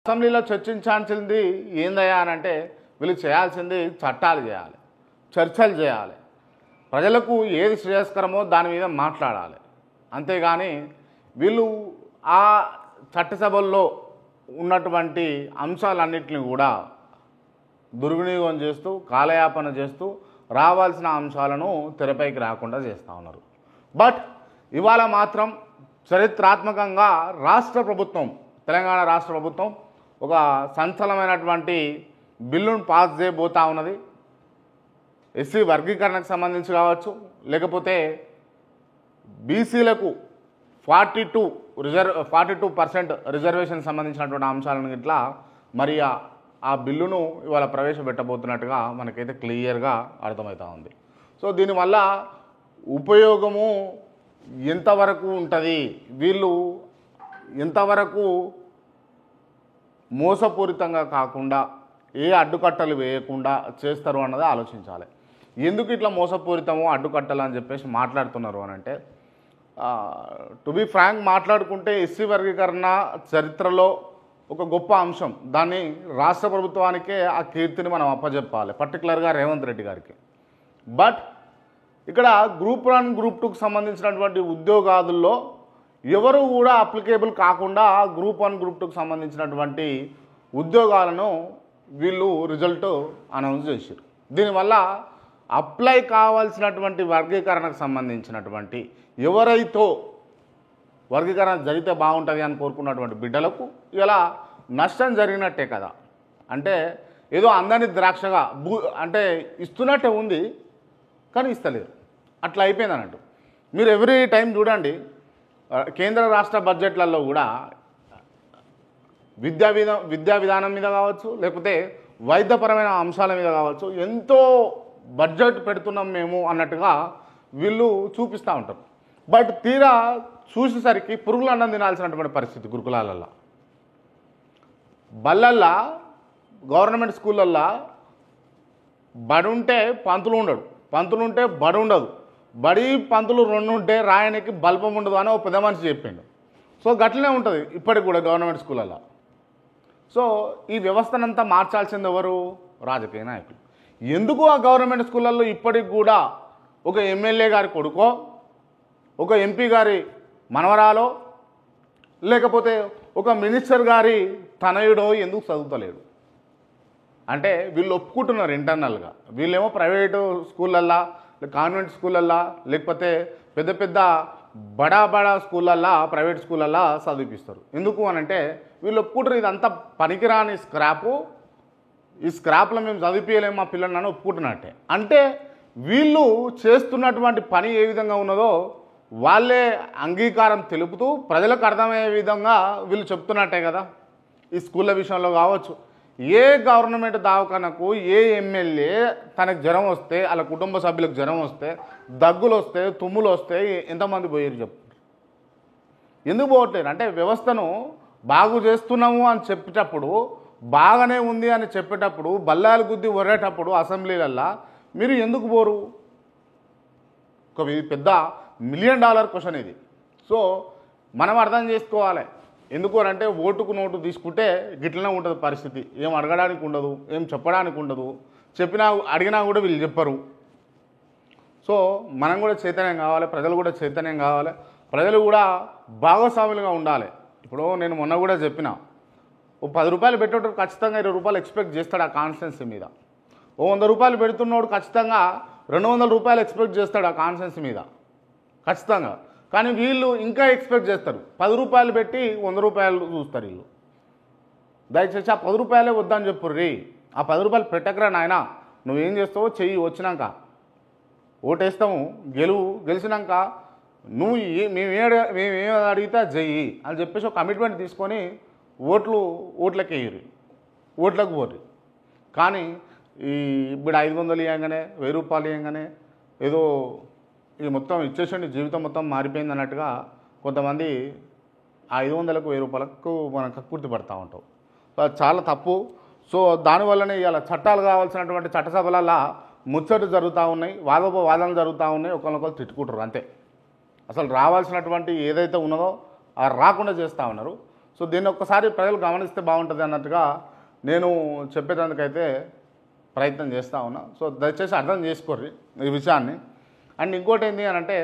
అసెంబ్లీలో చర్చించాల్సింది ఏందయ్యా అని అంటే వీళ్ళు చేయాల్సింది చట్టాలు చేయాలి, చర్చలు చేయాలి, ప్రజలకు ఏది శ్రేయస్కరమో దాని మీద మాట్లాడాలి. అంతేగాని వీళ్ళు ఆ చట్టసభల్లో ఉన్నటువంటి అంశాలన్నింటినీ కూడా దుర్వినియోగం చేస్తూ కాలయాపన చేస్తూ రావాల్సిన అంశాలను తెరపైకి రాకుండా చేస్తూ ఉన్నారు. బట్ ఇవాళ మాత్రం చరిత్రాత్మకంగా రాష్ట్ర ప్రభుత్వం, తెలంగాణ రాష్ట్ర ప్రభుత్వం ఒక సంచలనమైనటువంటి బిల్లును పాస్ చేయబోతా ఉన్నది. ఎస్సీ వర్గీకరణకు సంబంధించి కావచ్చు, లేకపోతే బీసీలకు 42% రిజర్వేషన్ సంబంధించినటువంటి అంశాలను ఇట్లా మరి ఆ బిల్లును ఇవాళ ప్రవేశపెట్టబోతున్నట్టుగా మనకైతే క్లియర్గా అర్థమవుతూ ఉంది. సో దీనివల్ల ఉపయోగము ఎంతవరకు ఉంటుంది, వీళ్ళు ఎంతవరకు మోసపూరితంగా కాకుండా ఏ అడ్డుకట్టలు వేయకుండా చేస్తారు అన్నది ఆలోచించాలి. ఎందుకు ఇట్లా మోసపూరితము అడ్డుకట్టలు అని చెప్పేసి మాట్లాడుతున్నారు అని అంటే, టు బి ఫ్రాంక్ మాట్లాడుకుంటే ఎస్సీ వర్గీకరణ చరిత్రలో ఒక గొప్ప అంశం. దాన్ని రాష్ట్ర ప్రభుత్వానికే ఆ కీర్తిని మనం అప్పచెప్పాలి, పర్టికులర్గా రేవంత్ రెడ్డి గారికి. బట్ ఇక్కడ గ్రూప్ 1 గ్రూప్ 2కు సంబంధించినటువంటి ఉద్యోగాదుల్లో ఎవరు కూడా అప్లికేబుల్ కాకుండా గ్రూప్ 1 గ్రూప్ 2కు సంబంధించినటువంటి ఉద్యోగాలను వీళ్ళు రిజల్ట్ అనౌన్స్ చేశారు. దీనివల్ల అప్లై కావాల్సినటువంటి వర్గీకరణకు సంబంధించినటువంటి ఎవరైతే వర్గీకరణ జరిగితే బాగుంటుంది అని కోరుకున్నటువంటి బిడ్డలకు ఇలా నష్టం జరిగినట్టే కదా. అంటే ఏదో అందని ద్రాక్షగా అంటే ఇస్తున్నట్టే ఉంది కానీ ఇస్తలేరు, అట్లా అయిపోయింది అన్నట్టు. మీరు ఎవ్రీ టైం చూడండి, కేంద్ర రాష్ట్ర బడ్జెట్లలో కూడా విద్యా విధానం మీద కావచ్చు, లేకపోతే వైద్యపరమైన అంశాల మీద కావచ్చు, ఎంతో బడ్జెట్ పెడుతున్నాం మేము అన్నట్టుగా వీళ్ళు చూపిస్తూ ఉంటారు. బట్ తీరా చూసేసరికి పురుగులు అన్నం తినాల్సినటువంటి పరిస్థితి గురుకులాలల్లో, బళ్ళల్లో, గవర్నమెంట్ స్కూళ్ళల్లో బడి ఉంటే పంతులు ఉండడు, పంతులు ఉంటే బడి ఉండదు, బడి పంతులు 2 ఉంటే రాయనికి బల్బం ఉండదు అని ఒక పెద్ద మనిషి చెప్పిండు. సో గట్లనే ఉంటుంది ఇప్పటికి కూడా గవర్నమెంట్ స్కూళ్ళల్లో. సో ఈ వ్యవస్థనంతా మార్చాల్సింది ఎవరు? రాజకీయ నాయకులు. ఎందుకు ఆ గవర్నమెంట్ స్కూళ్ళల్లో ఇప్పటికి కూడా ఒక ఎమ్మెల్యే గారి కొడుకో, ఒక ఎంపీ గారి మనవరాలో, లేకపోతే ఒక మినిస్టర్ గారి తనయుడో ఎందుకు చదువుతలేడు అంటే వీళ్ళు ఒప్పుకుంటున్నారు ఇంటర్నల్గా. వీళ్ళేమో ప్రైవేటు స్కూళ్ళల్లో, కాన్వెంట్ స్కూళ్ళల్లో, లేకపోతే పెద్ద పెద్ద బడా స్కూళ్ళల్లో, ప్రైవేట్ స్కూళ్ళల్లో చదివిపిస్తారు. ఎందుకు అని అంటే వీళ్ళు ఒప్పుకుంటారు ఇదంతా పనికిరాని స్క్రాపు, ఈ స్క్రాప్లో మేము చదివించలేము మా పిల్లలని ఒప్పుకుంటున్నట్టే. అంటే వీళ్ళు చేస్తున్నటువంటి పని ఏ విధంగా ఉన్నదో వాళ్ళే అంగీకారం తెలుపుతూ ప్రజలకు అర్థమయ్యే విధంగా వీళ్ళు చెప్తున్నట్టే కదా. ఈ స్కూళ్ళ విషయంలో కావచ్చు, ఏ గవర్నమెంట్ దవాఖానకు ఏ ఎమ్మెల్యే తనకు జ్వరం వస్తే, వాళ్ళ కుటుంబ సభ్యులకు జ్వరం వస్తే, దగ్గులు వస్తే, తుమ్ములు వస్తే ఎంతమంది పోయారు చెప్తారు? ఎందుకు పోవట్లేదు అంటే వ్యవస్థను బాగు చేస్తున్నాము అని చెప్పేటప్పుడు, బాగానే ఉంది అని చెప్పేటప్పుడు, బల్లాలు గుద్ది వరేటప్పుడు అసెంబ్లీలల్లో మీరు ఎందుకు పోరు? ఒక పెద్ద $1 మిలియన్ క్వశ్చన్ ఇది. సో మనం అర్థం చేసుకోవాలి. ఎందుకు అంటే ఓటుకు నోటు తీసుకుంటే గిట్లనే ఉంటుంది పరిస్థితి. ఏం అడగడానికి ఉండదు, ఏం చెప్పడానికి ఉండదు, అడిగినా కూడా వీళ్ళు చెప్పరు. సో మనం కూడా చైతన్యం కావాలి, ప్రజలు కూడా చైతన్యం కావాలి, ప్రజలు కూడా భాగస్వాములుగా ఉండాలి. ఇప్పుడు నేను మొన్న కూడా చెప్పిన, ఓ 10 రూపాయలు పెట్టేటప్పుడు ఖచ్చితంగా 20 రూపాయలు ఎక్స్పెక్ట్ చేస్తాడు ఆ కాన్స్టెన్సీ మీద. ఓ 100 రూపాయలు పెడుతున్నోడు ఖచ్చితంగా 200 రూపాయలు ఎక్స్పెక్ట్ చేస్తాడు ఆ కాన్స్టెన్సీ మీద ఖచ్చితంగా. కానీ వీళ్ళు ఇంకా ఎక్స్పెక్ట్ చేస్తారు, 10 రూపాయలు పెట్టి 100 రూపాయలు చూస్తారు వీళ్ళు. దయచేసి ఆ 10 రూపాయలే వద్దని చెప్పుర్రీ, ఆ 10 రూపాయలు పెట్టకరా నాయన, నువ్వేం చేస్తావో చెయ్యి, వచ్చినాక ఓటేస్తాము, గెలిచినాక నువ్వు మేమేం అడిగితే చెయ్యి అని చెప్పేసి ఒక కమిట్మెంట్ తీసుకొని ఓట్లకి వేయరు, ఓట్లకు పోరు. కానీ ఇప్పుడు 500 ఇవ్వగానే, 1000 రూపాయలు ఇవ్వగానే ఏదో ఇది మొత్తం ఇచ్చేసండి, జీవితం మొత్తం మారిపోయింది అన్నట్టుగా కొంతమంది 500కు 1000 రూపాయలకు మనం కక్కుర్తి పడుతూ ఉంటాం. చాలా తప్పు. సో దానివల్లనే ఇవాళ చట్టాలు కావాల్సినటువంటి చట్టసభలలో ముచ్చట్లు జరుగుతూ ఉన్నాయి, వాదనలు జరుగుతూ ఉన్నాయి, ఒకరినొకరు తిట్టుకుంటారు అంతే. అసలు రావాల్సినటువంటి ఏదైతే ఉన్నదో రాకుండా చేస్తూ ఉన్నారు. సో దీన్ని ఒక్కసారి ప్రజలు గమనిస్తే బాగుంటుంది అన్నట్టుగా నేను చెప్పేటందుకైతే ప్రయత్నం చేస్తూ ఉన్నా. సో దయచేసి అర్థం చేసుకోర్రి ఈ విషయాన్ని. అండ్ ఇంకోటి ఏంటి అని అంటే